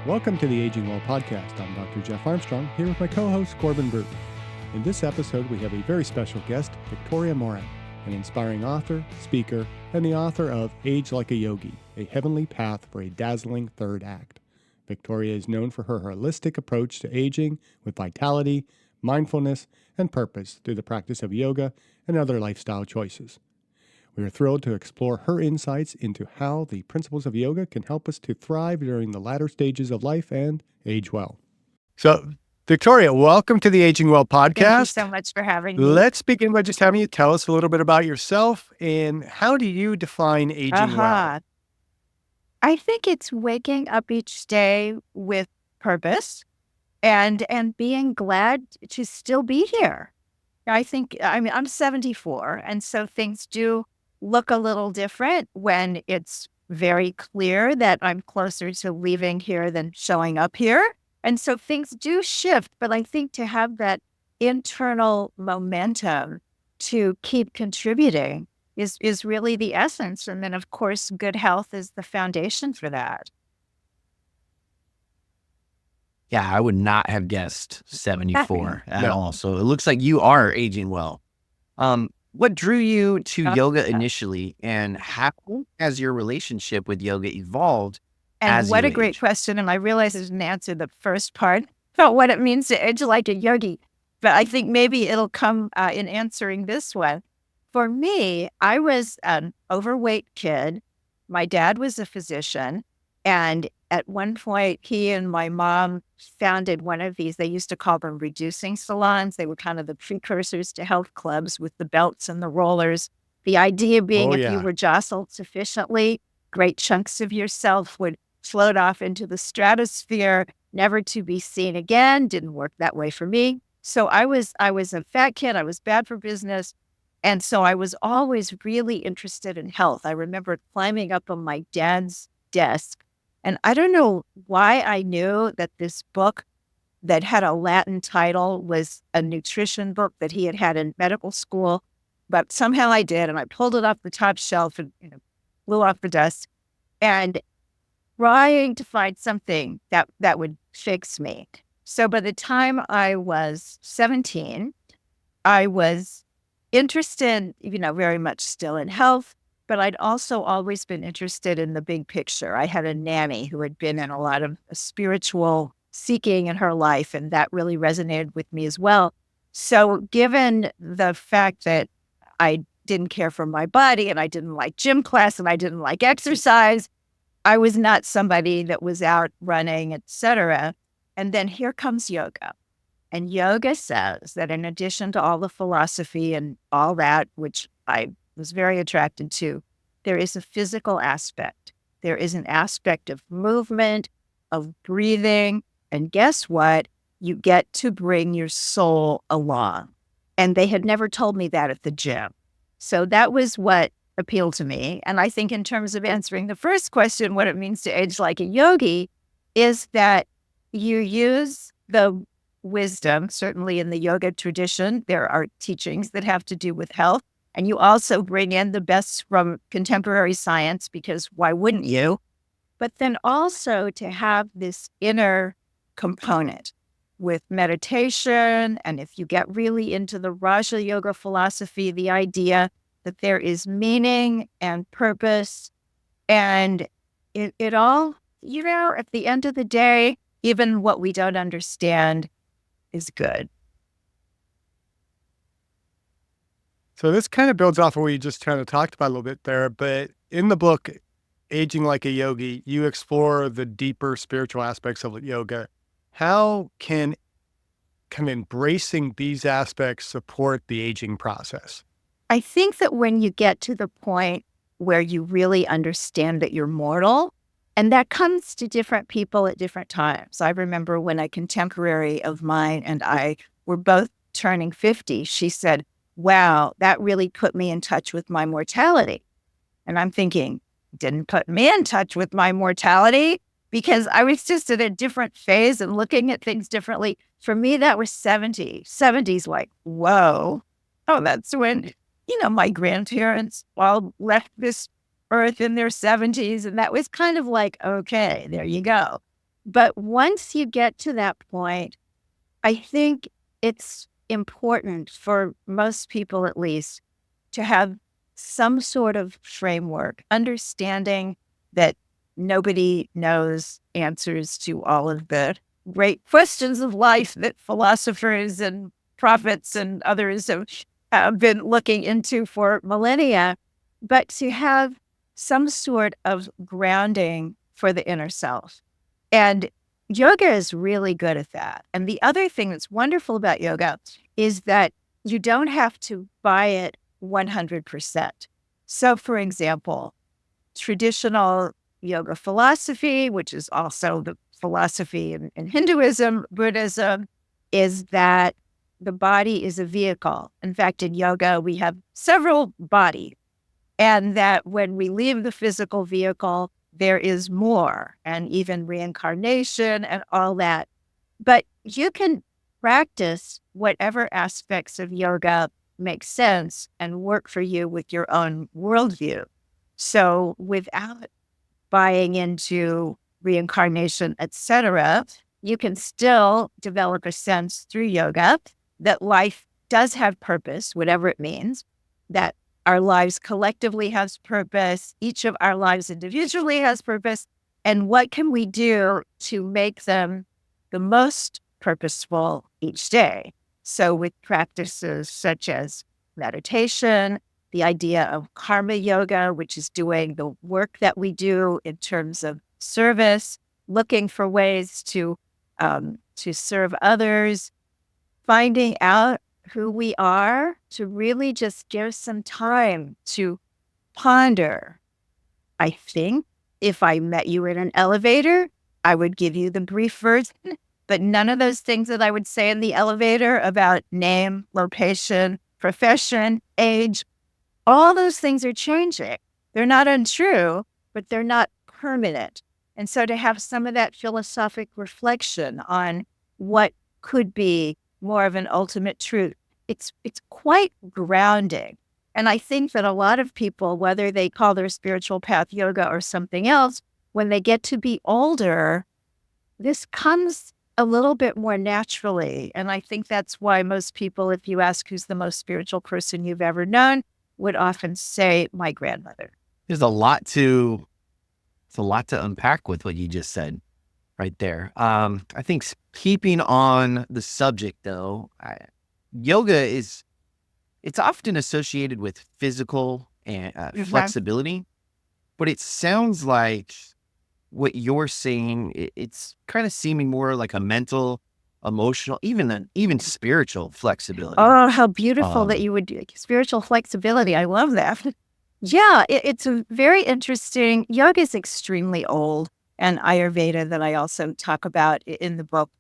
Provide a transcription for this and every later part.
Welcome to the Aging Well podcast. I'm Dr. Jeff Armstrong, here with my co-host Corbin Bruton. In this episode, we have a very special guest, Victoria Moran, an inspiring author, speaker, and the author of Age Like a Yogi, A Heavenly Path for a Dazzling Third Act. Victoria is known for her holistic approach to aging with vitality, mindfulness, and purpose through the practice of yoga and other lifestyle choices. We are thrilled to explore her insights into how the principles of yoga can help us to thrive during the latter stages of life and age well. So, Victoria, welcome to the Aging Well podcast. Thank you so much for having me. Let's begin by just having you tell us a little bit about yourself and how do you define aging well? I think it's waking up each day with purpose and being glad to still be here. I'm 74, and so things do look a little different when it's very clear that I'm closer to leaving here than showing up here. And so things do shift, but I think to have that internal momentum to keep contributing is really the essence. And then, of course, good health is the foundation for that. Yeah, I would not have guessed 74 at No. all. So it looks like you are aging well. What drew you to yoga initially, and how has your relationship with yoga evolved? And what you a great age? question. And I realize I didn't answer the first part about what it means to age like a yogi, but I think maybe it'll come in answering this one. For me, I was an overweight kid. My dad was a physician. And at one point, he and my mom founded one of these, they used to call them reducing salons. They were kind of the precursors to health clubs with the belts and the rollers. The idea being if you were jostled sufficiently, great chunks of yourself would float off into the stratosphere, never to be seen again. Didn't work that way for me. So I was a fat kid. I was bad for business. And so I was always really interested in health. I remember climbing up on my dad's desk. And I don't know why I knew that this book that had a Latin title was a nutrition book that he had had in medical school, but somehow I did. And I pulled it off the top shelf and blew off the desk and trying to find something that would fix me. So by the time I was 17, I was interested, very much still in health. But I'd also always been interested in the big picture. I had a nanny who had been in a lot of spiritual seeking in her life, and that really resonated with me as well. So given the fact that I didn't care for my body and I didn't like gym class and I didn't like exercise, I was not somebody that was out running, etc. And then here comes yoga. And yoga says that in addition to all the philosophy and all that, which I was very attracted to, there is a physical aspect. There is an aspect of movement, of breathing. And guess what? You get to bring your soul along. And they had never told me that at the gym. So that was what appealed to me. And I think in terms of answering the first question, what it means to age like a yogi is that you use the wisdom, certainly in the yoga tradition, there are teachings that have to do with health. And you also bring in the best from contemporary science, because why wouldn't you? But then also to have this inner component with meditation. And if you get really into the Raja Yoga philosophy, the idea that there is meaning and purpose. And it all, at the end of the day, even what we don't understand is good. So this kind of builds off of what you just kind of talked about a little bit there, but in the book, Aging Like a Yogi, you explore the deeper spiritual aspects of yoga. How can embracing these aspects support the aging process? I think that when you get to the point where you really understand that you're mortal, and that comes to different people at different times. I remember when a contemporary of mine and I were both turning 50, she said, wow, that really put me in touch with my mortality. And I'm thinking, didn't put me in touch with my mortality because I was just in a different phase and looking at things differently. For me, that was 70. 70's like, whoa. Oh, that's when, my grandparents all left this earth in their 70s. And that was kind of like, okay, there you go. But once you get to that point, I think it's important for most people, at least, to have some sort of framework, understanding that nobody knows answers to all of the great questions of life that philosophers and prophets and others have been looking into for millennia, but to have some sort of grounding for the inner self. And yoga is really good at that. And the other thing that's wonderful about yoga is that you don't have to buy it 100%. So, for example, traditional yoga philosophy, which is also the philosophy in Hinduism, Buddhism, is that the body is a vehicle. In fact, in yoga, we have several bodies, and that when we leave the physical vehicle, there is more, and even reincarnation and all that. But you can practice whatever aspects of yoga make sense and work for you with your own worldview. So without buying into reincarnation, etc., you can still develop a sense through yoga that life does have purpose, whatever it means, that our lives collectively has purpose, each of our lives individually has purpose, and what can we do to make them the most purposeful each day? So with practices such as meditation, the idea of karma yoga, which is doing the work that we do in terms of service, looking for ways to serve others, finding out who we are, to really just give some time to ponder. I think if I met you in an elevator, I would give you the brief version, but none of those things that I would say in the elevator about name, location, profession, age, all those things are changing. They're not untrue, but they're not permanent. And so to have some of that philosophic reflection on what could be more of an ultimate truth, it's quite grounding. And I think that a lot of people, whether they call their spiritual path yoga or something else, when they get to be older, this comes a little bit more naturally. And I think that's why most people, if you ask who's the most spiritual person you've ever known, would often say my grandmother. There's a lot to unpack with what you just said right there. I think keeping on the subject though, yoga it's often associated with physical and flexibility, but it sounds like what you're saying, it's kind of seeming more like a mental, emotional, even spiritual flexibility. Oh, how beautiful that you would do spiritual flexibility. I love that. Yeah, it's a very interesting. Yoga is extremely old, and Ayurveda, that I also talk about in the book,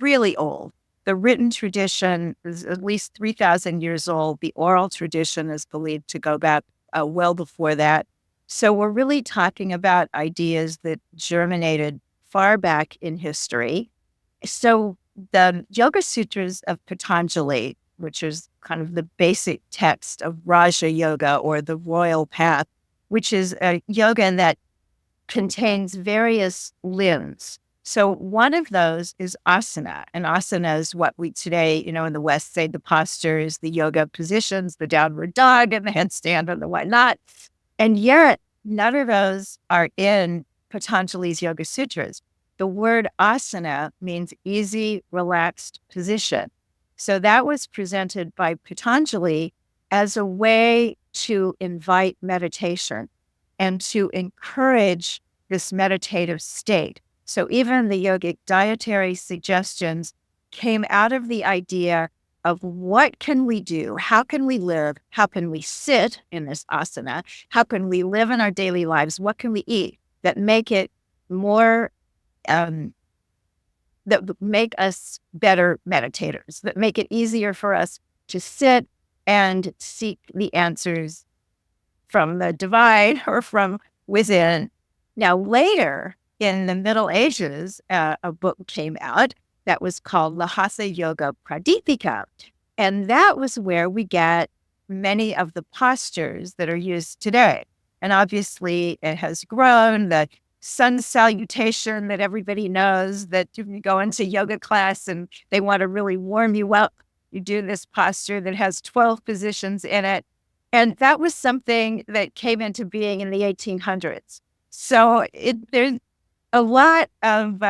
really old. The written tradition is at least 3,000 years old. The oral tradition is believed to go back well before that. So we're really talking about ideas that germinated far back in history. So the Yoga Sutras of Patanjali, which is kind of the basic text of Raja Yoga or the royal path, which is a yoga that contains various limbs. So one of those is asana, and asana is what we today, in the West say the postures, the yoga positions, the downward dog and the headstand and the whatnot. And yet none of those are in Patanjali's Yoga Sutras. The word asana means easy, relaxed position. So that was presented by Patanjali as a way to invite meditation and to encourage this meditative state. So even the yogic dietary suggestions came out of the idea of what can we do? How can we live? How can we sit in this asana? How can we live in our daily lives? What can we eat that make it more that make us better meditators, that make it easier for us to sit and seek the answers from the divine or from within. Now, later in the Middle Ages, a book came out that was called Lahasa Yoga Pradipika. And that was where we get many of the postures that are used today. And obviously it has grown. The sun salutation that everybody knows, that if you go into yoga class and they want to really warm you up, you do this posture that has 12 positions in it. And that was something that came into being in the 1800s. So there's a lot of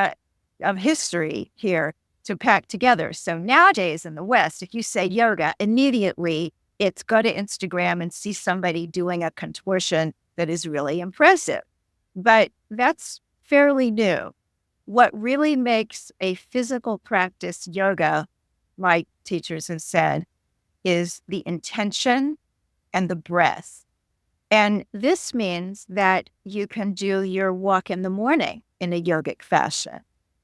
history here to pack together. So nowadays in the West, if you say yoga, immediately it's go to Instagram and see somebody doing a contortion that is really impressive. But that's fairly new. What really makes a physical practice yoga, my teachers have said, is the intention and the breath. And this means that you can do your walk in the morning in a yogic fashion.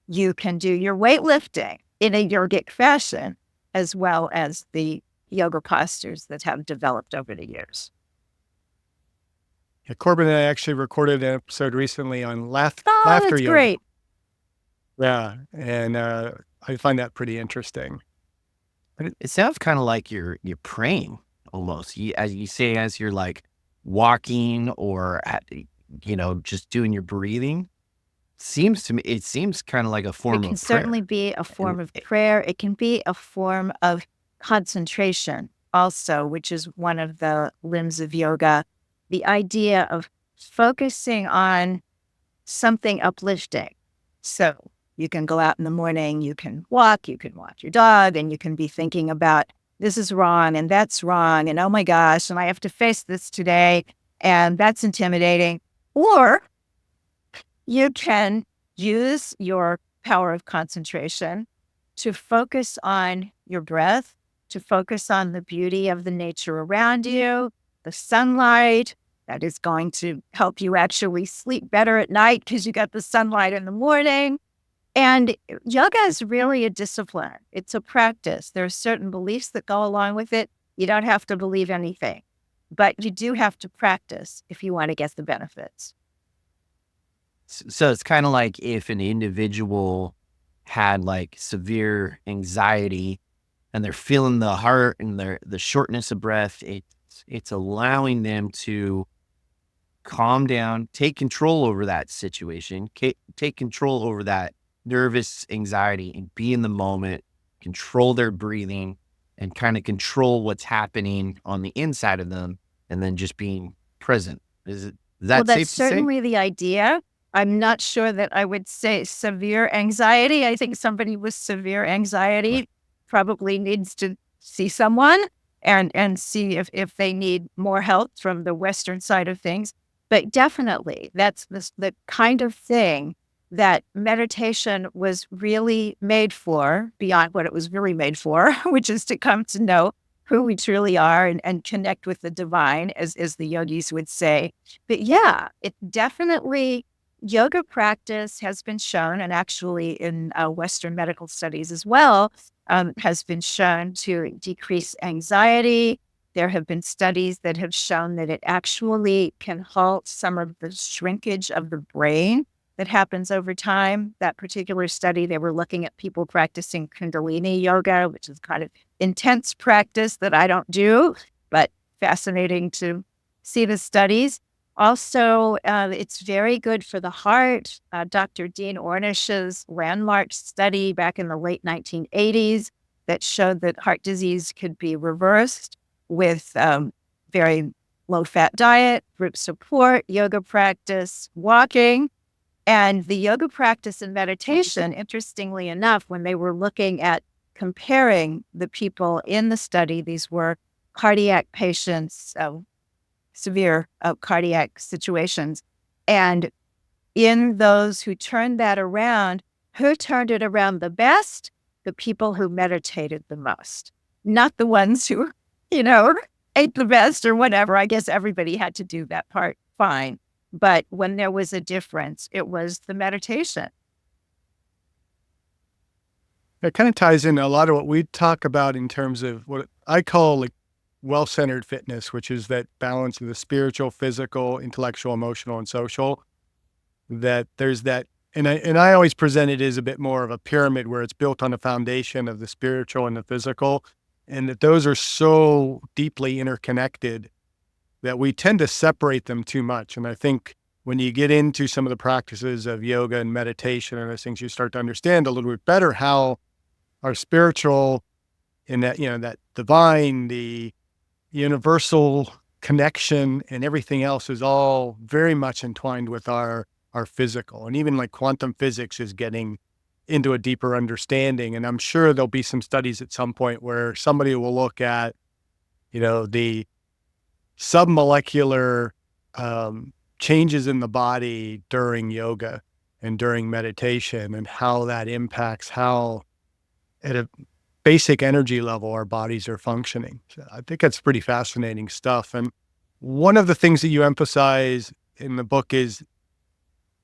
You can do your weightlifting in a yogic fashion, as well as the yoga postures that have developed over the years. Yeah, Corbin and I actually recorded an episode recently on laughter that's yoga. Great. Yeah, and I find that pretty interesting. But it sounds kind of like you're praying almost. As you say, as you're like walking or just doing your breathing. It seems kind of like a form of prayer. It can certainly be a form of prayer. It can be a form of concentration also, which is one of the limbs of yoga. The idea of focusing on something uplifting. So you can go out in the morning, you can walk your dog, and you can be thinking about this is wrong and that's wrong. And oh my gosh, and I have to face this today. And that's intimidating. Or you can use your power of concentration to focus on your breath, to focus on the beauty of the nature around you, the sunlight that is going to help you actually sleep better at night because you got the sunlight in the morning. And yoga is really a discipline. It's a practice. There are certain beliefs that go along with it. You don't have to believe anything, but you do have to practice if you want to get the benefits. So it's kind of like if an individual had like severe anxiety and they're feeling the heart and the shortness of breath, it's allowing them to calm down, take control over that situation, take control over that nervous anxiety and be in the moment, control their breathing and kind of control what's happening on the inside of them, and then just being present. Is that that's safe to say? Certainly the idea. I'm not sure that I would say severe anxiety. I think somebody with severe anxiety probably needs to see someone and see if they need more help from the Western side of things. But definitely, that's the kind of thing that meditation was really made for, beyond what it was really made for, which is to come to know who we truly are and connect with the divine, as the yogis would say. But yeah, it definitely, yoga practice has been shown, and actually in Western medical studies as well, has been shown to decrease anxiety. There have been studies that have shown that it actually can halt some of the shrinkage of the brain that happens over time. That particular study, they were looking at people practicing Kundalini yoga, which is kind of intense practice that I don't do, but fascinating to see the studies. Also, it's very good for the heart. Dr. Dean Ornish's landmark study back in the late 1980s that showed that heart disease could be reversed with very low-fat diet, group support, yoga practice, walking. And the yoga practice and meditation, interestingly enough, when they were looking at comparing the people in the study, these were cardiac patients, severe cardiac situations. And in those who turned that around, who turned it around the best? The people who meditated the most, not the ones who, ate the best or whatever. I guess everybody had to do that part fine. But when there was a difference, it was the meditation. It kind of ties in a lot of what we talk about in terms of what I call like well-centered fitness, which is that balance of the spiritual, physical, intellectual, emotional, and social. That there's that, and I always present it as a bit more of a pyramid where it's built on a foundation of the spiritual and the physical, and that those are so deeply interconnected that we tend to separate them too much. And I think when you get into some of the practices of yoga and meditation and those things, you start to understand a little bit better how our spiritual and that, that divine, the universal connection and everything else is all very much entwined with our physical. And even like quantum physics is getting into a deeper understanding. And I'm sure there'll be some studies at some point where somebody will look at, the submolecular changes in the body during yoga and during meditation and how that impacts how at a basic energy level our bodies are functioning. So I think that's pretty fascinating stuff. And one of the things that you emphasize in the book is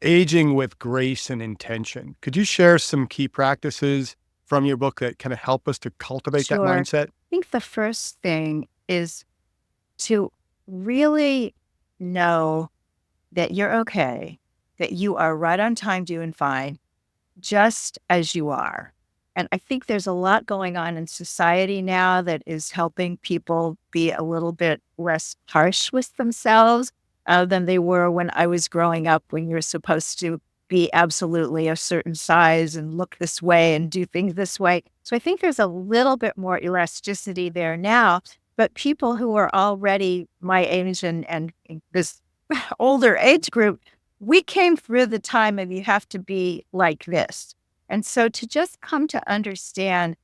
aging with grace and intention. Could you share some key practices from your book that kind of help us to cultivate that Sure. mindset? I think the first thing is to really know that you're okay, that you are right on time doing fine, just as you are. And I think there's a lot going on in society now that is helping people be a little bit less harsh with themselves than they were when I was growing up, when you're supposed to be absolutely a certain size and look this way and do things this way. So I think there's a little bit more elasticity there now, but people who are already my age and this older age group, we came through the time of you have to be like this. And so to just come to understand,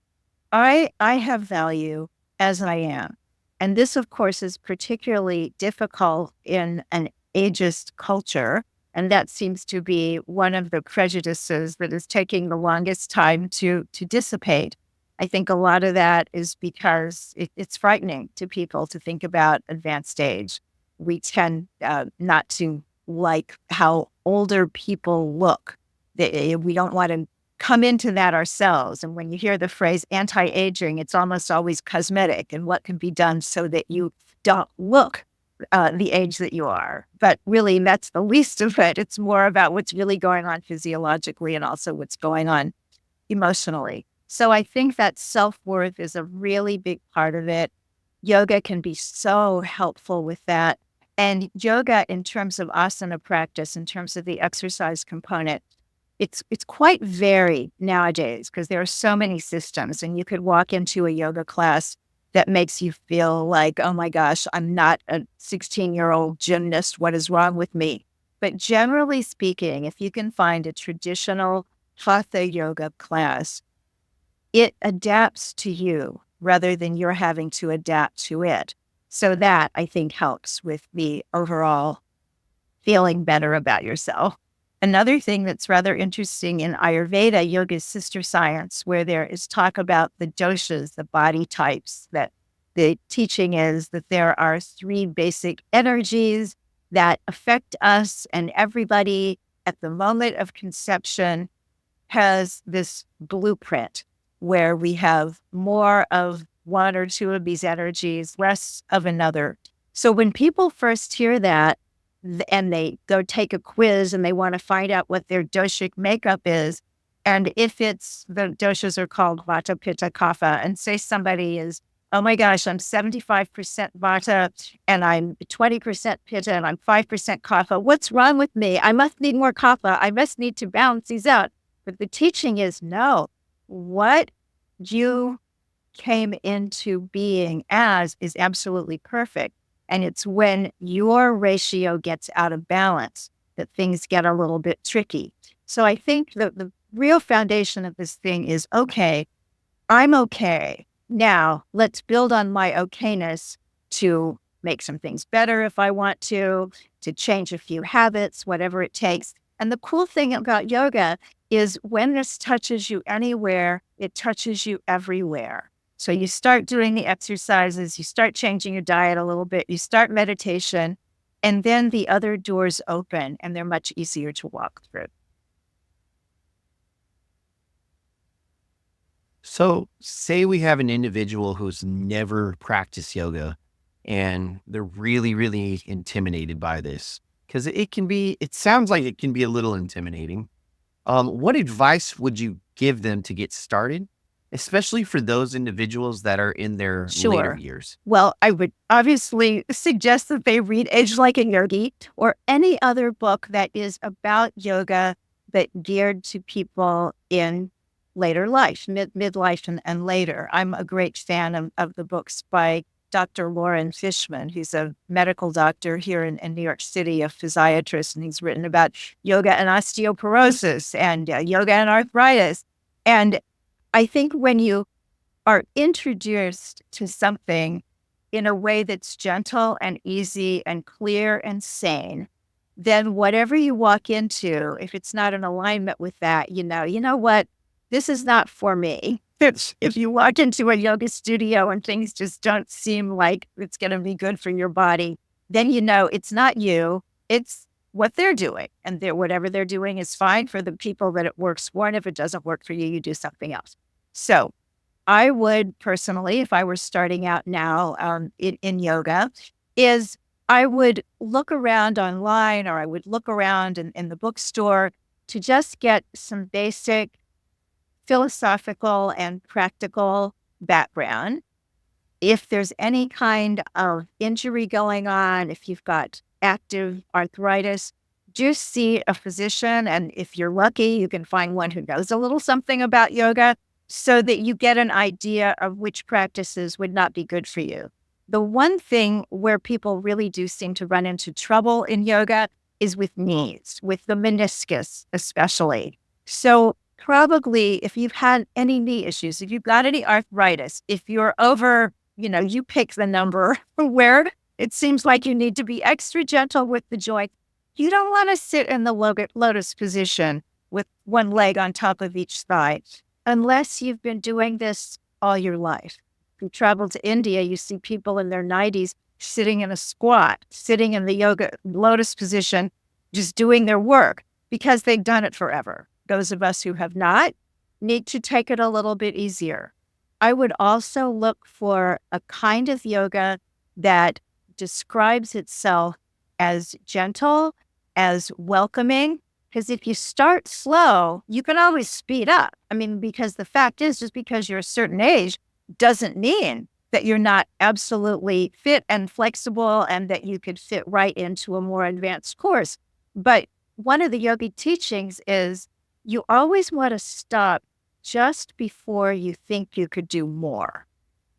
I have value as I am. And this, of course, is particularly difficult in an ageist culture. And that seems to be one of the prejudices that is taking the longest time to dissipate. I think a lot of that is because it's frightening to people to think about advanced age. We tend not to like how older people look. We don't want to come into that ourselves. And when you hear the phrase anti-aging, it's almost always cosmetic and what can be done so that you don't look the age that you are. But really, that's the least of it. It's more about what's really going on physiologically and also what's going on emotionally. So I think that self-worth is a really big part of it. Yoga can be so helpful with that. And yoga, in terms of asana practice, in terms of the exercise component, it's quite varied nowadays because there are so many systems, and you could walk into a yoga class that makes you feel like, oh my gosh, I'm not a 16-year-old gymnast. What is wrong with me? But generally speaking, if you can find a traditional hatha yoga class, it adapts to you rather than you're having to adapt to it. So that, I think, helps with the overall feeling better about yourself. Another thing that's rather interesting in Ayurveda, yoga's sister science, where there is talk about the doshas, the body types, that the teaching is that there are 3 basic energies that affect us, and everybody at the moment of conception has this blueprint where we have more of one or two of these energies, less of another. So when people first hear that, and they go take a quiz and they want to find out what their doshic makeup is, and if it's, the doshas are called Vata, Pitta, Kapha, and say somebody is, oh my gosh, I'm 75% Vata and I'm 20% Pitta and I'm 5% Kapha. What's wrong with me? I must need more Kapha. I must need to balance these out. But the teaching is no. What you came into being as is absolutely perfect. And it's when your ratio gets out of balance that things get a little bit tricky. So I think that the real foundation of this thing is, okay, I'm okay. Now let's build on my okayness to make some things better if I want to change a few habits, whatever it takes. And the cool thing about yoga is when this touches you anywhere, it touches you everywhere. So you start doing the exercises, you start changing your diet a little bit, you start meditation, and then the other doors open and they're much easier to walk through. So say we have an individual who's never practiced yoga and they're really, really intimidated by this, because it sounds like it can be a little intimidating. What advice would you give them to get started? especially for those individuals that are in their later Sure. years? Well, I would obviously suggest that they read Age Like a Yogi or any other book that is about yoga but geared to people in later life, midlife and later. I'm a great fan of the books by Dr. Lauren Fishman, who's a medical doctor here in New York City, a physiatrist, and he's written about yoga and osteoporosis and yoga and arthritis. And I think when you are introduced to something in a way that's gentle and easy and clear and sane, then whatever you walk into, if it's not in alignment with that, you know what? This is not for me. If you walk into a yoga studio and things just don't seem like it's going to be good for your body, then you know it's not you, it's what they're doing. And whatever they're doing is fine for the people that it works for. And if it doesn't work for you, you do something else. So I would personally, if I were starting out now in yoga, is I would look around online or I would look around in the bookstore to just get some basic philosophical and practical background. If there's any kind of injury going on, if you've got active arthritis, just see a physician. And if you're lucky, you can find one who knows a little something about yoga so that you get an idea of which practices would not be good for you. The one thing where people really do seem to run into trouble in yoga is with knees, with the meniscus especially. So probably if you've had any knee issues, if you've got any arthritis, if you're over, you pick the number where it seems like you need to be extra gentle with the joint. You don't want to sit in the lotus position with one leg on top of each thigh unless you've been doing this all your life. If you travel to India, you see people in their 90s sitting in a squat, sitting in the yoga lotus position, just doing their work because they've done it forever. Those of us who have not need to take it a little bit easier. I would also look for a kind of yoga that describes itself as gentle, as welcoming, because if you start slow, you can always speed up. Because the fact is, just because you're a certain age doesn't mean that you're not absolutely fit and flexible and that you could fit right into a more advanced course. But one of the yogi teachings is you always want to stop just before you think you could do more,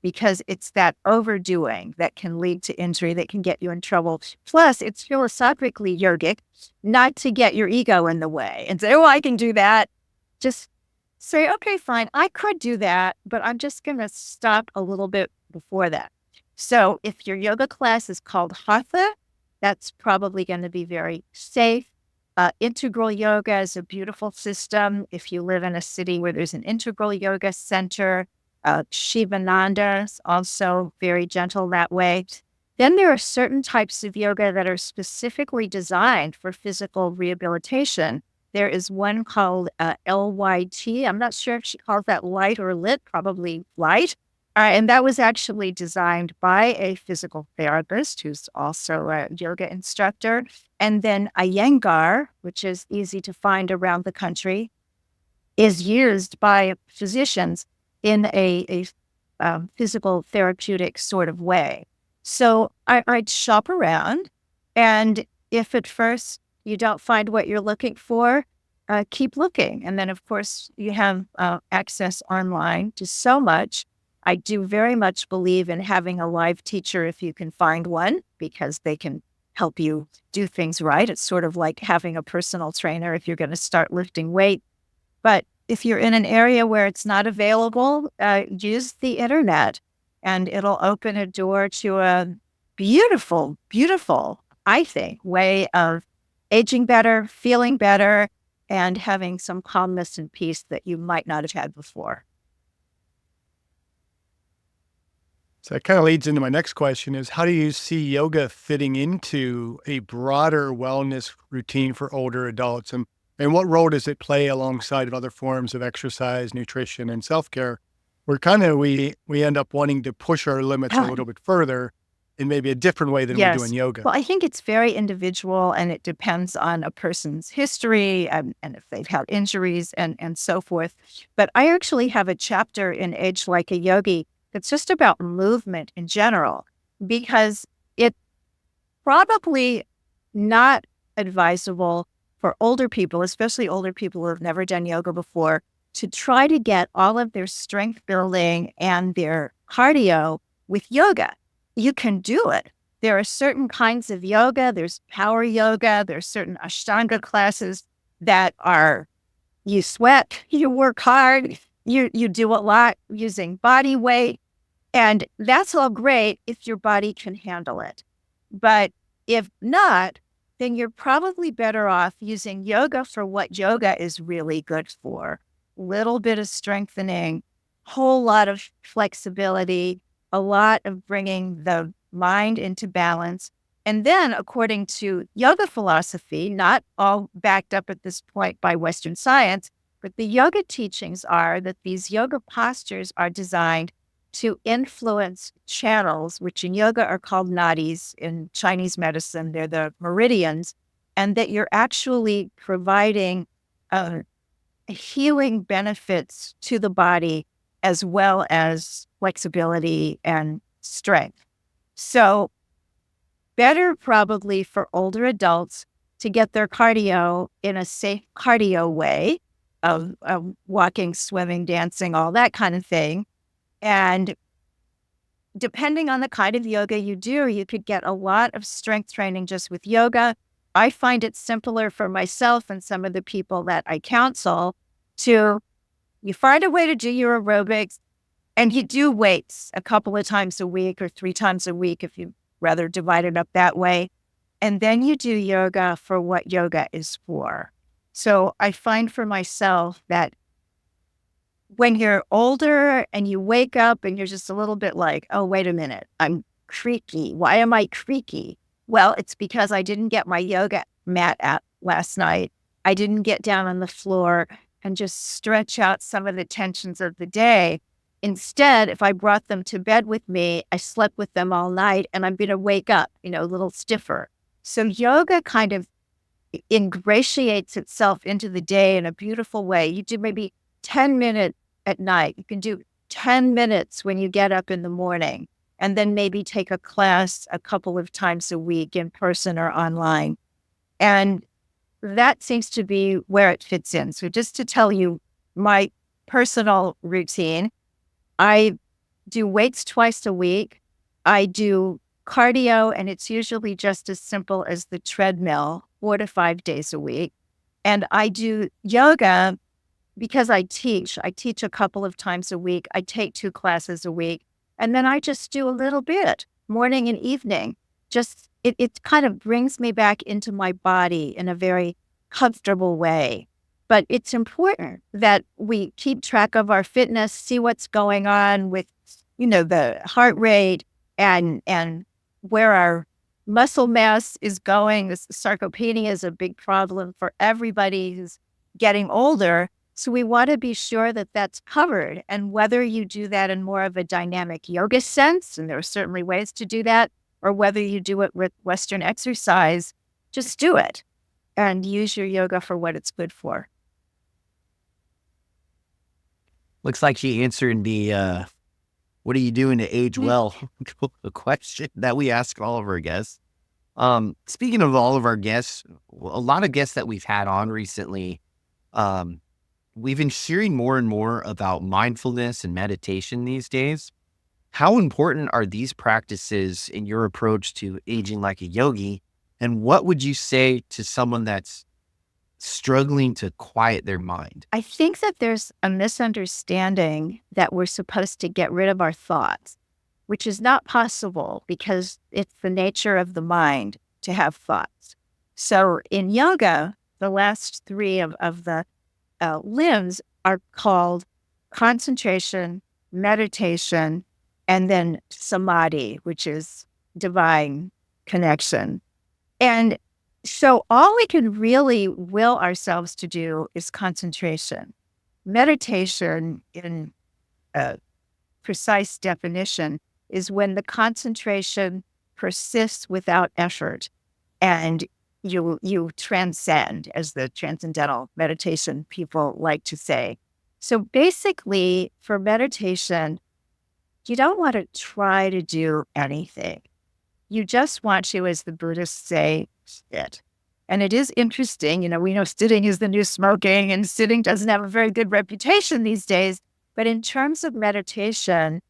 because it's that overdoing that can lead to injury, that can get you in trouble. Plus, it's philosophically yogic not to get your ego in the way and say, oh, I can do that. Just say, okay, fine, I could do that, but I'm just going to stop a little bit before that. So if your yoga class is called Hatha, that's probably going to be very safe. Integral yoga is a beautiful system. If you live in a city where there's an integral yoga center, Shivananda is also very gentle that way. Then there are certain types of yoga that are specifically designed for physical rehabilitation. There is one called LYT. I'm not sure if she calls that light or lit, probably light. And that was actually designed by a physical therapist who's also a yoga instructor. And then Iyengar, which is easy to find around the country, is used by physicians in a physical therapeutic sort of way. So I'd shop around, and if at first you don't find what you're looking for, keep looking. And then, of course, you have access online to so much. I do very much believe in having a live teacher if you can find one, because they can help you do things right. It's sort of like having a personal trainer if you're going to start lifting weight. But if you're in an area where it's not available, use the internet, and it'll open a door to a beautiful, beautiful, I think, way of aging better, feeling better, and having some calmness and peace that you might not have had before. So that kind of leads into my next question is, how do you see yoga fitting into a broader wellness routine for older adults? And what role does it play alongside of other forms of exercise, nutrition, and self-care? Where kind of we end up wanting to push our limits a little bit further in maybe a different way than we do in yoga. Well, I think it's very individual, and it depends on a person's history and if they've had injuries and so forth. But I actually have a chapter in Age Like a Yogi that's just about movement in general, because it's probably not advisable for older people, especially older people who have never done yoga before, to try to get all of their strength building and their cardio with yoga. You can do it. There are certain kinds of yoga. There's power yoga. There's certain Ashtanga classes that are, you sweat, you work hard, you do a lot using body weight. And that's all great if your body can handle it. But if not, then you're probably better off using yoga for what yoga is really good for. Little bit of strengthening, whole lot of flexibility, a lot of bringing the mind into balance. And then, according to yoga philosophy, not all backed up at this point by Western science, but the yoga teachings are that these yoga postures are designed to influence channels, which in yoga are called nadis. In Chinese medicine, they're the meridians, and that you're actually providing healing benefits to the body as well as flexibility and strength. So better probably for older adults to get their cardio in a safe cardio way of walking, swimming, dancing, all that kind of thing. And depending on the kind of yoga you do, you could get a lot of strength training just with yoga. I find it simpler for myself and some of the people that I counsel to, you find a way to do your aerobics and you do weights a couple of times a week or 3 times a week if you rather divide it up that way. And then you do yoga for what yoga is for. So I find for myself that when you're older and you wake up and you're just a little bit like, oh, wait a minute, I'm creaky. Why am I creaky? Well, it's because I didn't get my yoga mat out last night. I didn't get down on the floor and just stretch out some of the tensions of the day. Instead, if I brought them to bed with me, I slept with them all night and I'm going to wake up, a little stiffer. So yoga kind of ingratiates itself into the day in a beautiful way. You do maybe 10 minutes at night. You can do 10 minutes when you get up in the morning, and then maybe take a class a couple of times a week in person or online. And that seems to be where it fits in. So just to tell you my personal routine, I do weights twice a week. I do cardio, and it's usually just as simple as the treadmill 4 to 5 days a week. And I do yoga because I teach a couple of times a week. I take 2 classes a week, and then I just do a little bit morning and evening. Just it kind of brings me back into my body in a very comfortable way. But it's important that we keep track of our fitness, see what's going on with, the heart rate and where our muscle mass is going. This sarcopenia is a big problem for everybody who's getting older. So we want to be sure that that's covered. And whether you do that in more of a dynamic yoga sense, and there are certainly ways to do that, or whether you do it with Western exercise, just do it and use your yoga for what it's good for. Looks like she answered the what are you doing to age well? A question that we ask all of our guests. Speaking of all of our guests, a lot of guests that we've had on recently, we've been sharing more and more about mindfulness and meditation these days. How important are these practices in your approach to aging like a yogi? And what would you say to someone that's struggling to quiet their mind? I think that there's a misunderstanding that we're supposed to get rid of our thoughts, which is not possible because it's the nature of the mind to have thoughts. So in yoga, the last 3 of the limbs are called concentration, meditation, and then samadhi, which is divine connection. And so all we can really will ourselves to do is concentration. Meditation, in a precise definition, is when the concentration persists without effort, and you transcend, as the transcendental meditation people like to say. So basically, for meditation, you don't want to try to do anything. You just want to, as the Buddhists say, sit. And it is interesting, we know sitting is the new smoking, and sitting doesn't have a very good reputation these days. But in terms of meditation,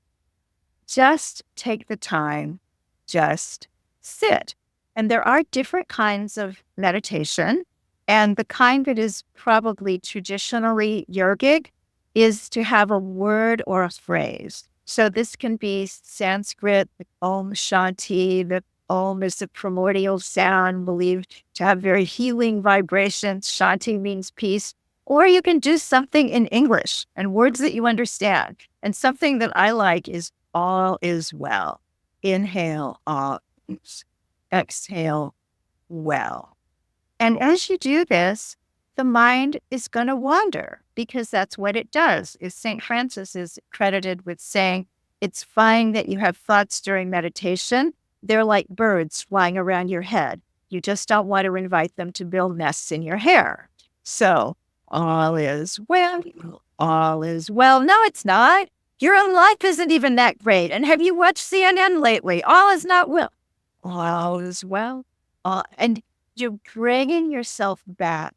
just take the time, just sit. And there are different kinds of meditation. And the kind that is probably traditionally yogic is to have a word or a phrase. So this can be Sanskrit, the Om Shanti. The Om is a primordial sound believed to have very healing vibrations. Shanti means peace. Or you can do something in English and words that you understand. And something that I like is all is well. Inhale, all is. Exhale, well. And as you do this, the mind is going to wander, because that's what it does. Is St. Francis is credited with saying, it's fine that you have thoughts during meditation. They're like birds flying around your head. You just don't want to invite them to build nests in your hair. So all is well. All is well. No, it's not. Your own life isn't even that great. And have you watched CNN lately? All is not well. All is well. And you're bringing yourself back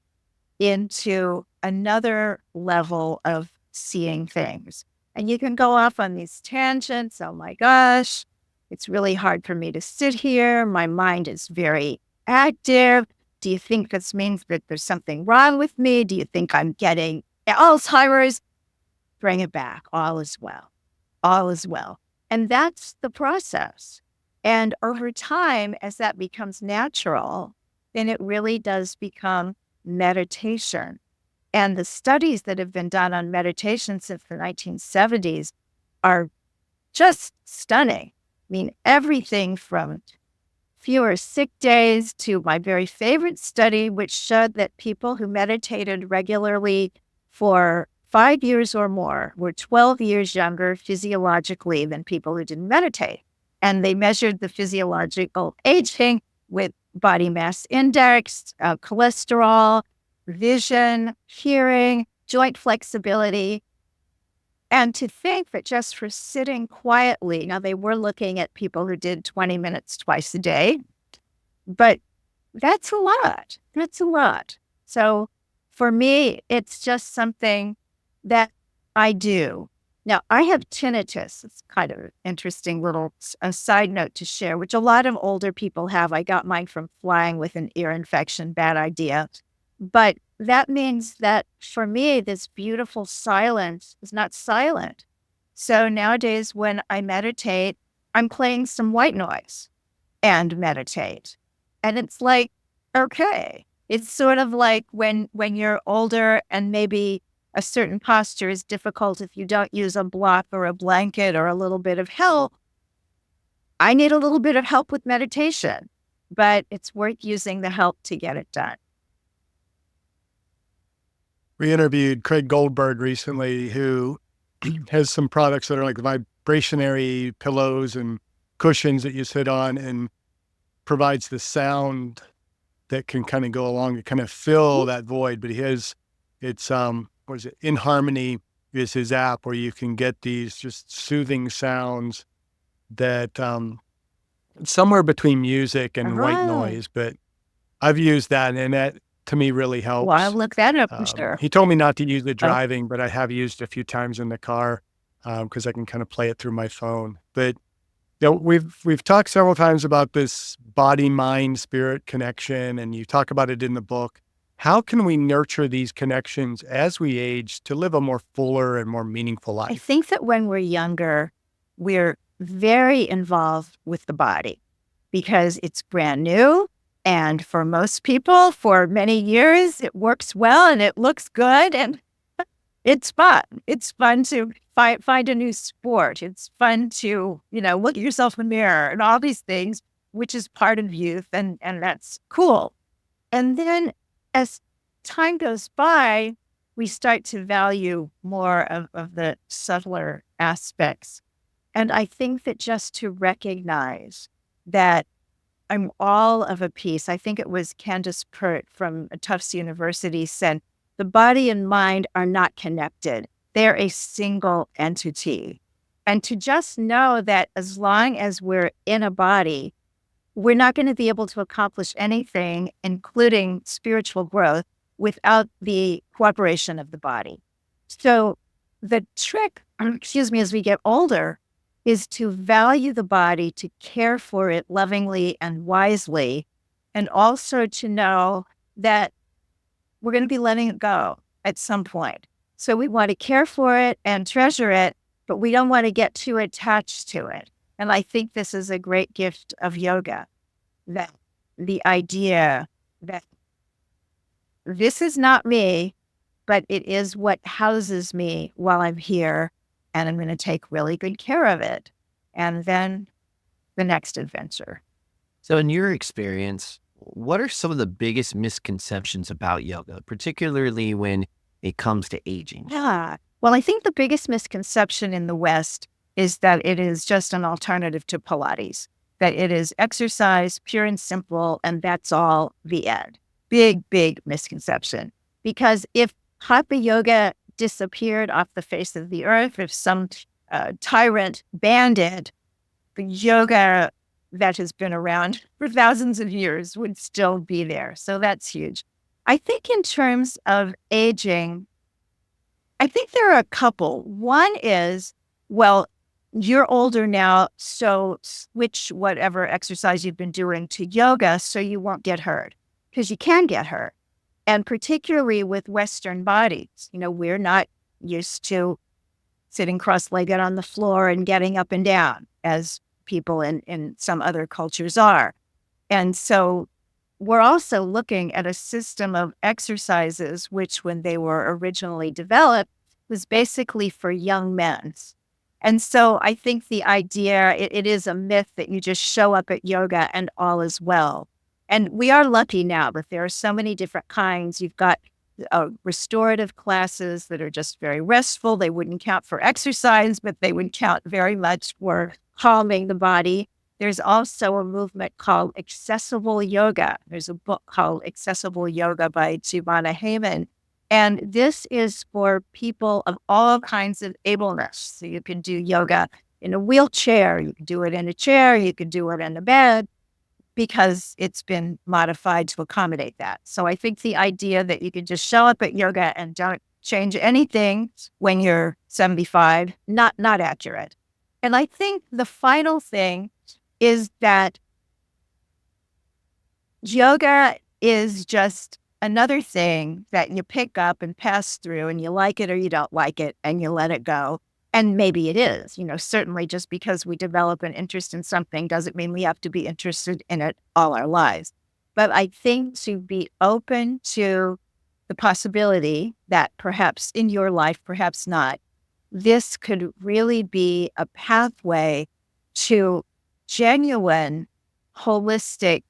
into another level of seeing things. And you can go off on these tangents. Oh my gosh, it's really hard for me to sit here. My mind is very active. Do you think this means that there's something wrong with me? Do you think I'm getting Alzheimer's? Bring it back. All is well. All is well. And that's the process. And over time, as that becomes natural, then it really does become meditation. And the studies that have been done on meditation since the 1970s are just stunning. I mean, everything from fewer sick days to my very favorite study, which showed that people who meditated regularly for 5 years or more were 12 years younger physiologically than people who didn't meditate. And they measured the physiological aging with body mass index, cholesterol, vision, hearing, joint flexibility. And to think that just for sitting quietly, now they were looking at people who did 20 minutes twice a day, but that's a lot. That's a lot. So for me, it's just something that I do. Now, I have tinnitus. It's kind of an interesting little side note to share, which a lot of older people have. I got mine from flying with an ear infection, bad idea. But that means that for me, this beautiful silence is not silent. So nowadays, when I meditate, I'm playing some white noise and meditate. And it's like, okay, it's sort of like when you're older and maybe a certain posture is difficult if you don't use a block or a blanket or a little bit of help. I need a little bit of help with meditation, but it's worth using the help to get it done. We interviewed Craig Goldberg recently, who has some products that are like vibrationary pillows and cushions that you sit on, and provides the sound that can kind of go along to kind of fill that void. But it's what is it? In Harmony is his app, where you can get these just soothing sounds that somewhere between music and white noise. But I've used that, and that to me really helps. Well, I'll look that up, I'm sure. He told me not to use it driving, but I have used it a few times in the car because I can kind of play it through my phone. But we've talked several times about this body, mind, spirit connection, and you talk about it in the book. How can we nurture these connections as we age to live a more fuller and more meaningful life? I think that when we're younger, we're very involved with the body because it's brand new. And for most people, for many years, it works well and it looks good and it's fun. It's fun to find a new sport. It's fun to, look at yourself in the mirror and all these things, which is part of youth. And that's cool. And then as time goes by, we start to value more of the subtler aspects. And I think that just to recognize that I'm all of a piece. I think it was Candace Pert from Tufts University said, the body and mind are not connected. They're a single entity. And to just know that as long as we're in a body, we're not going to be able to accomplish anything, including spiritual growth, without the cooperation of the body. So the trick, as we get older, is to value the body, to care for it lovingly and wisely, and also to know that we're going to be letting it go at some point. So we want to care for it and treasure it, but we don't want to get too attached to it. And I think this is a great gift of yoga, that the idea that this is not me, but it is what houses me while I'm here, and I'm going to take really good care of it. And then the next adventure. So in your experience, what are some of the biggest misconceptions about yoga, particularly when it comes to aging? Yeah. Well, I think the biggest misconception in the West is that it is just an alternative to Pilates, that it is exercise, pure and simple, and that's all, the end. Big, big misconception. Because if Hatha yoga disappeared off the face of the earth, if some tyrant banned it, the yoga that has been around for thousands of years would still be there. So that's huge. I think in terms of aging, I think there are a couple. One is, well, you're older now, so switch whatever exercise you've been doing to yoga so you won't get hurt, because you can get hurt. And particularly with Western bodies, we're not used to sitting cross-legged on the floor and getting up and down as people in some other cultures are. And so we're also looking at a system of exercises, which when they were originally developed was basically for young men. And so I think the idea, it is a myth that you just show up at yoga and all is well. And we are lucky now that there are so many different kinds. You've got restorative classes that are just very restful. They wouldn't count for exercise, but they would count very much for calming the body. There's also a movement called accessible yoga. There's a book called Accessible Yoga by Jivana Heyman. And this is for people of all kinds of ableness. So you can do yoga in a wheelchair, you can do it in a chair, you can do it in a bed, because it's been modified to accommodate that. So I think the idea that you can just show up at yoga and don't change anything when you're 75, not accurate. And I think the final thing is that yoga is just another thing that you pick up and pass through, and you like it or you don't like it, and you let it go. And maybe it is, certainly just because we develop an interest in something doesn't mean we have to be interested in it all our lives. But I think to be open to the possibility that perhaps in your life, perhaps not, this could really be a pathway to genuine, holistic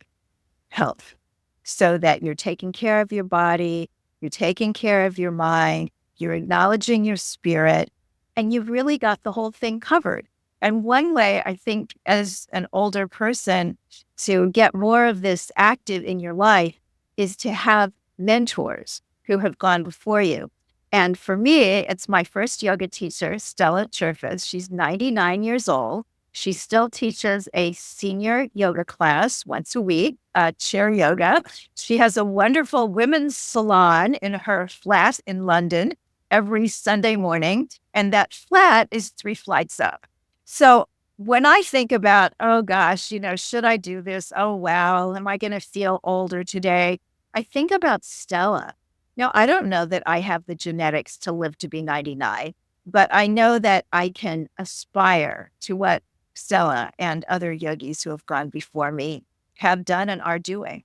health, so that you're taking care of your body, you're taking care of your mind, you're acknowledging your spirit, and you've really got the whole thing covered. And one way, I think, as an older person, to get more of this active in your life is to have mentors who have gone before you. And for me, it's my first yoga teacher, Stella Churfas. She's 99 years old. She still teaches a senior yoga class once a week, chair yoga. She has a wonderful women's salon in her flat in London every Sunday morning. And that flat is 3 flights up. So when I think about, oh gosh, should I do this? Oh, wow. Am I going to feel older today? I think about Stella. Now, I don't know that I have the genetics to live to be 99, but I know that I can aspire to what Stella and other yogis who have gone before me have done and are doing.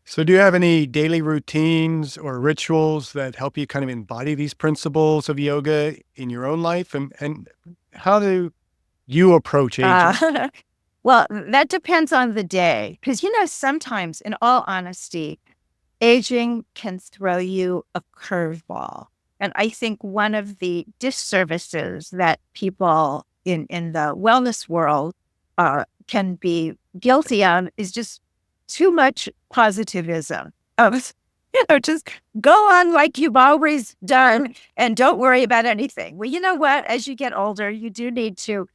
So do you have any daily routines or rituals that help you kind of embody these principles of yoga in your own life? And how do you approach aging? Well, that depends on the day. Because, sometimes, in all honesty, aging can throw you a curveball. And I think one of the disservices that people in the wellness world can be guilty of is just too much positivism of, just go on like you've always done and don't worry about anything. Well, you know what? As you get older, you do need to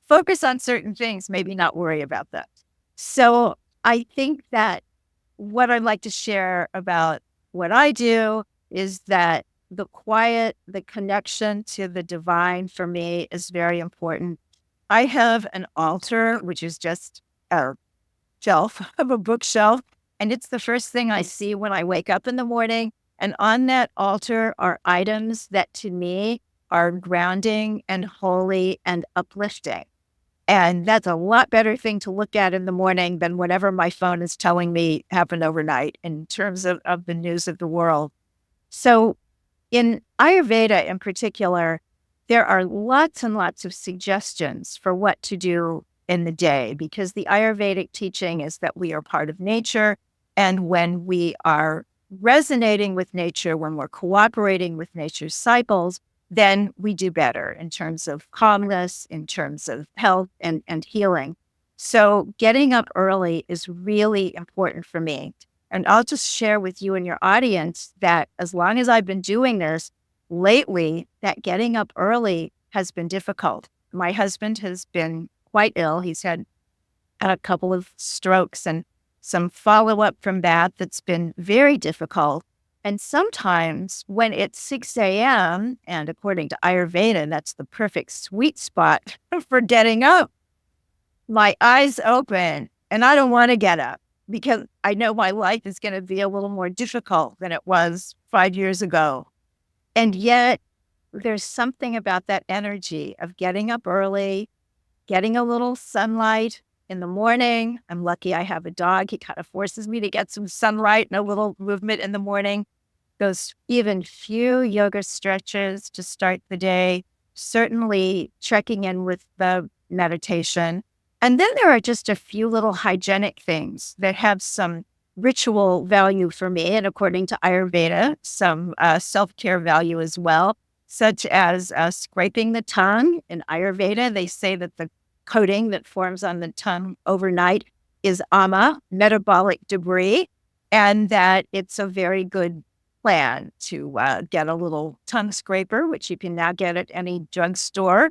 focus on certain things, maybe not worry about that. So I think that what I'd like to share about what I do is that the quiet, the connection to the divine for me is very important. I have an altar, which is just a shelf of a bookshelf, and it's the first thing I see when I wake up in the morning. And on that altar are items that to me are grounding and holy and uplifting. And that's a lot better thing to look at in the morning than whatever my phone is telling me happened overnight in terms of the news of the world. So in Ayurveda in particular, there are lots and lots of suggestions for what to do in the day, because the Ayurvedic teaching is that we are part of nature. And when we are resonating with nature, when we're cooperating with nature's cycles, then we do better in terms of calmness, in terms of health and healing. So getting up early is really important for me. And I'll just share with you and your audience that as long as I've been doing this lately, that getting up early has been difficult. My husband has been quite ill. He's had a couple of strokes and some follow-up from that that's been very difficult. And sometimes when it's 6 a.m., and according to Ayurveda, that's the perfect sweet spot for getting up, my eyes open and I don't want to get up because I know my life is going to be a little more difficult than it was 5 years ago. And yet there's something about that energy of getting up early, getting a little sunlight in the morning. I'm lucky I have a dog. He kind of forces me to get some sunlight and a little movement in the morning. Those even few yoga stretches to start the day, certainly checking in with the meditation. And then there are just a few little hygienic things that have some ritual value for me, and according to Ayurveda, some self-care value as well, such as scraping the tongue. In Ayurveda, they say that the coating that forms on the tongue overnight is ama, metabolic debris, and that it's a very good plan to get a little tongue scraper, which you can now get at any drugstore,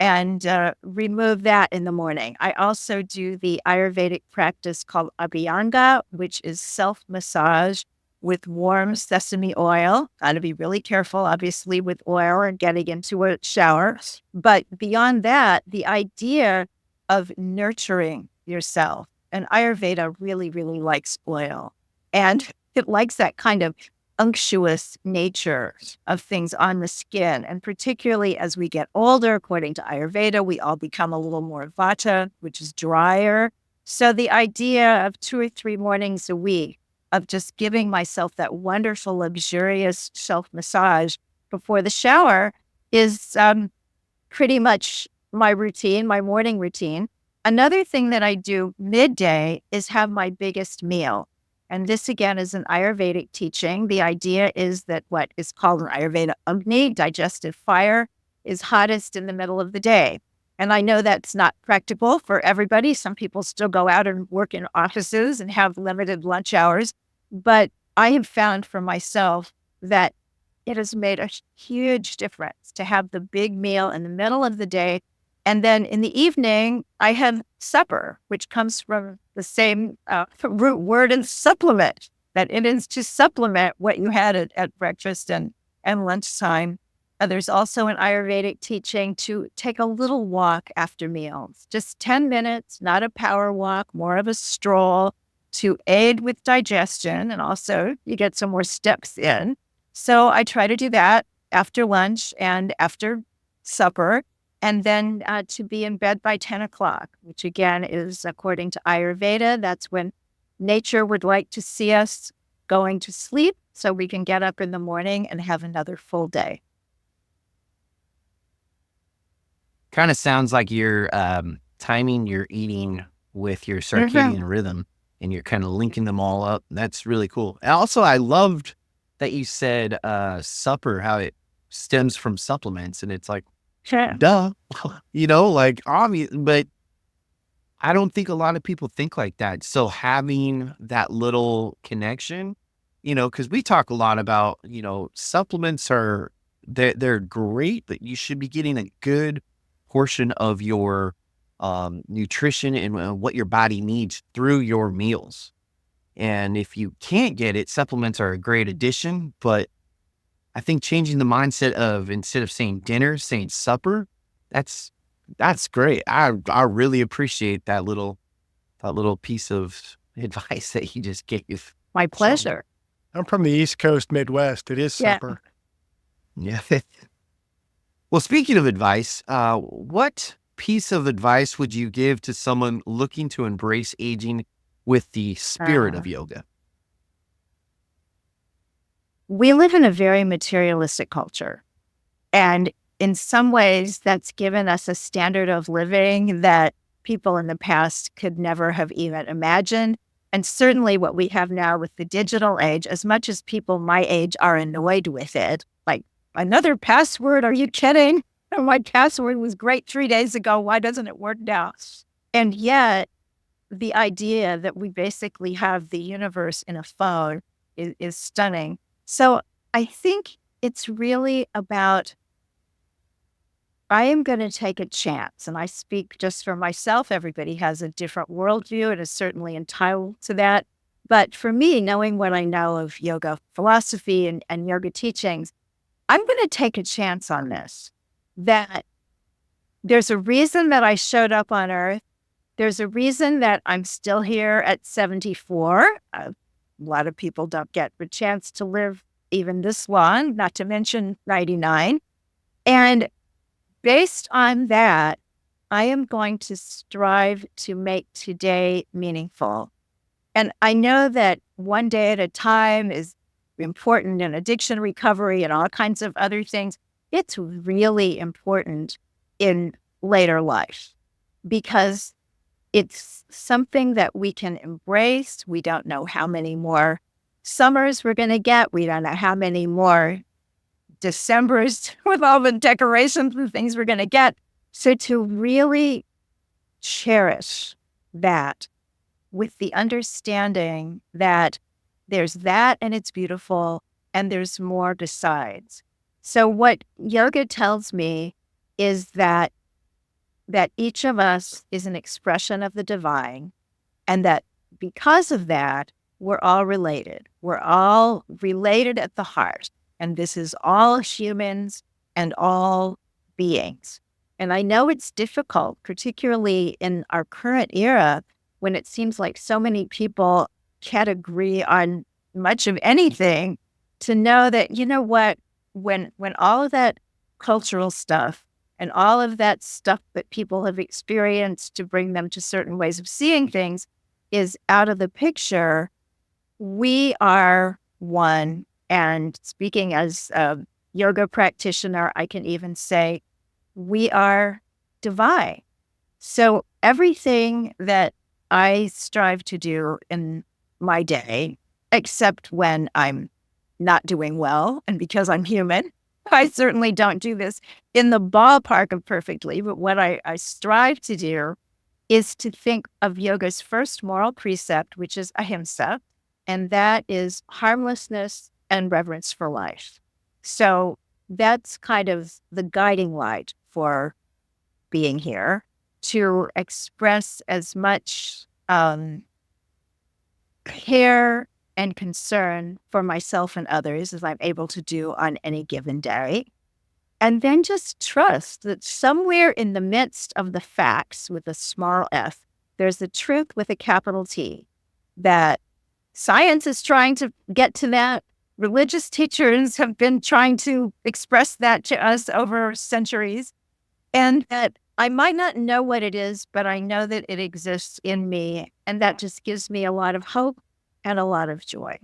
and remove that in the morning. I also do the Ayurvedic practice called Abhyanga, which is self-massage with warm sesame oil. Got to be really careful, obviously, with oil and getting into a shower. But beyond that, the idea of nurturing yourself, and Ayurveda really, really likes oil. And it likes that kind of unctuous nature of things on the skin. And particularly as we get older, according to Ayurveda, we all become a little more vata, which is drier. So the idea of 2 or 3 mornings a week of just giving myself that wonderful, luxurious self-massage before the shower is pretty much my routine, my morning routine. Another thing that I do midday is have my biggest meal. And this, again, is an Ayurvedic teaching. The idea is that what is called in Ayurveda Agni, digestive fire, is hottest in the middle of the day. And I know that's not practical for everybody. Some people still go out and work in offices and have limited lunch hours. But I have found for myself that it has made a huge difference to have the big meal in the middle of the day. And then in the evening, I have supper, which comes from the same root word and supplement, that it is to supplement what you had at breakfast and lunchtime. There's also an Ayurvedic teaching to take a little walk after meals, just 10 minutes, not a power walk, more of a stroll to aid with digestion. And also you get some more steps in. So I try to do that after lunch and after supper. And then to be in bed by 10 o'clock, which again is according to Ayurveda. That's when nature would like to see us going to sleep so we can get up in the morning and have another full day. Kind of sounds like you're timing your eating with your circadian rhythm, and you're kind of linking them all up. That's really cool. And also, I loved that you said supper, how it stems from supplements. And it's like, duh, like obvious, but I don't think a lot of people think like that. So having that little connection, because we talk a lot about, supplements they're great, but you should be getting a good portion of your nutrition and what your body needs through your meals. And if you can't get it, supplements are a great addition. But I think changing the mindset of, instead of saying dinner, saying supper, that's great. I really appreciate that little piece of advice that you just gave. My pleasure. I'm from the East Coast, Midwest. It is supper. Yeah. Well, speaking of advice, what piece of advice would you give to someone looking to embrace aging with the spirit of yoga? We live in a very materialistic culture. And in some ways, that's given us a standard of living that people in the past could never have even imagined. And certainly what we have now with the digital age, as much as people my age are annoyed with it, like, another password, are you kidding? My password was great 3 days ago. Why doesn't it work now? And yet, the idea that we basically have the universe in a phone is stunning. So I think it's really about, I am going to take a chance, and I speak just for myself. Everybody has a different worldview and is certainly entitled to that. But for me, knowing what I know of yoga philosophy and yoga teachings, I'm going to take a chance on this, that there's a reason that I showed up on Earth. There's a reason that I'm still here at 74. A lot of people don't get the chance to live even this long, not to mention 99. And based on that, I am going to strive to make today meaningful. And I know that one day at a time is important in addiction recovery and all kinds of other things. It's really important in later life because it's something that we can embrace. We don't know how many more summers we're going to get. We don't know how many more Decembers with all the decorations and things we're going to get. So to really cherish that with the understanding that there's that and it's beautiful and there's more besides. So what yoga tells me is that each of us is an expression of the divine, and that because of that, we're all related. We're all related at the heart. And this is all humans and all beings. And I know it's difficult, particularly in our current era, when it seems like so many people can't agree on much of anything, to know that, you know what, when all of that cultural stuff and all of that stuff that people have experienced to bring them to certain ways of seeing things is out of the picture, we are one. And speaking as a yoga practitioner, I can even say we are divine. So everything that I strive to do in my day, except when I'm not doing well, and because I'm human, I certainly don't do this in the ballpark of perfectly, but what I strive to do is to think of yoga's first moral precept, which is ahimsa, and that is harmlessness and reverence for life. So that's kind of the guiding light for being here, to express as much care and concern for myself and others as I'm able to do on any given day. And then just trust that somewhere in the midst of the facts with a small f, there's the truth with a capital T, that science is trying to get to that. Religious teachers have been trying to express that to us over centuries. And that I might not know what it is, but I know that it exists in me. And that just gives me a lot of hope and a lot of joy.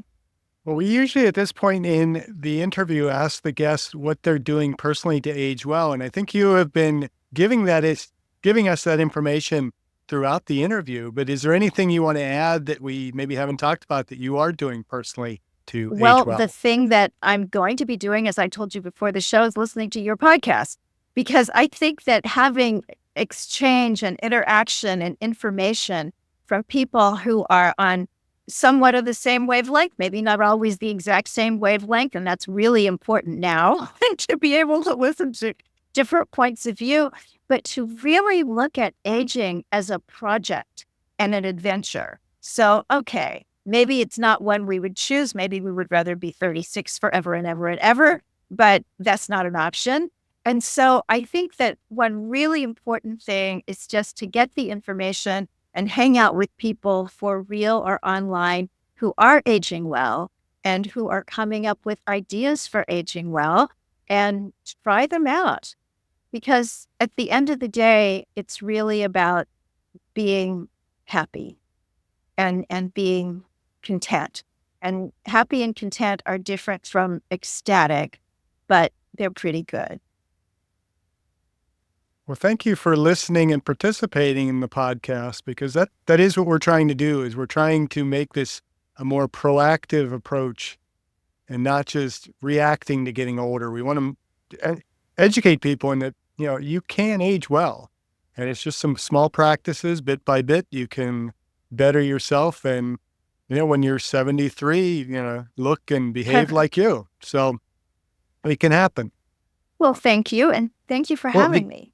Well, we usually at this point in the interview ask the guests what they're doing personally to age well. And I think you have been giving us that information throughout the interview. But is there anything you want to add that we maybe haven't talked about that you are doing personally to age well? The thing that I'm going to be doing, as I told you before the show, is listening to your podcast. Because I think that having exchange and interaction and information from people who are on somewhat of the same wavelength, maybe not always the exact same wavelength. And that's really important now to be able to listen to different points of view, but to really look at aging as a project and an adventure. So, okay, maybe it's not one we would choose. Maybe we would rather be 36 forever and ever and ever, but that's not an option. And so I think that one really important thing is just to get the information and hang out with people for real or online who are aging well and who are coming up with ideas for aging well, and try them out. Because at the end of the day, it's really about being happy and being content. And happy and content are different from ecstatic, but they're pretty good. Well, thank you for listening and participating in the podcast, because that is what we're trying to do, is we're trying to make this a more proactive approach and not just reacting to getting older. We want to educate people in that, you can age well, and it's just some small practices, bit by bit, you can better yourself. And, when you're 73, look and behave like you. So it can happen. Well, thank you. And thank you for having me.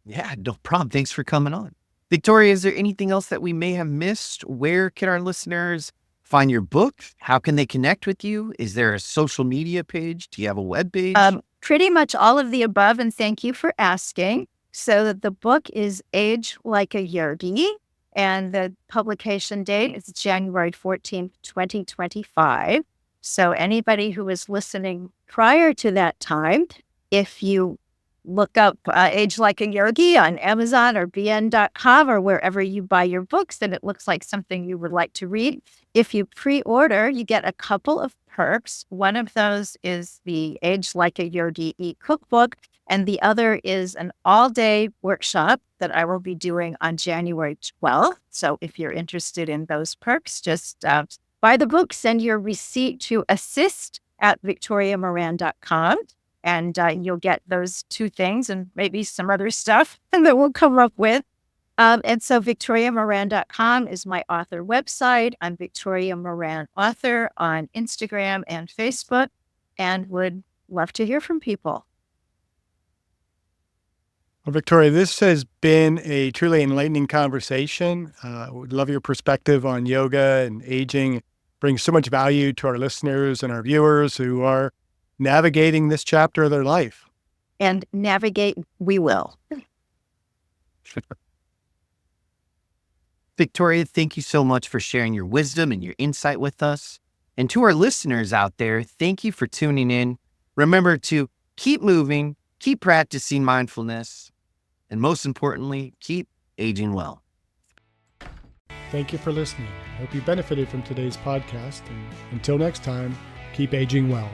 Yeah, no problem. Thanks for coming on. Victoria, is there anything else that we may have missed? Where can our listeners find your book? How can they connect with you? Is there a social media page? Do you have a web page? Pretty much all of the above, and thank you for asking. So the book is Age Like a Yogi, and the publication date is January 14th, 2025. So anybody who is listening prior to that time, if you look up Age Like a Yogi on Amazon or bn.com or wherever you buy your books, and it looks like something you would like to read. If you pre-order, you get a couple of perks. One of those is the Age Like a Yogi e-cookbook, and the other is an all-day workshop that I will be doing on January 12th. So if you're interested in those perks, just buy the book, send your receipt to assist@victoriamoran.com. And you'll get those two things and maybe some other stuff that we'll come up with. And so victoriamoran.com is my author website. I'm Victoria Moran Author on Instagram and Facebook, and would love to hear from people. Well, Victoria, this has been a truly enlightening conversation. Would love your perspective on yoga and aging. It brings so much value to our listeners and our viewers who are navigating this chapter of their life. And navigate we will. Victoria, thank you so much for sharing your wisdom and your insight with us. And to our listeners out there, thank you for tuning in. Remember to keep moving, keep practicing mindfulness, and most importantly, keep aging well. Thank you for listening. I hope you benefited from today's podcast. And until next time, keep aging well.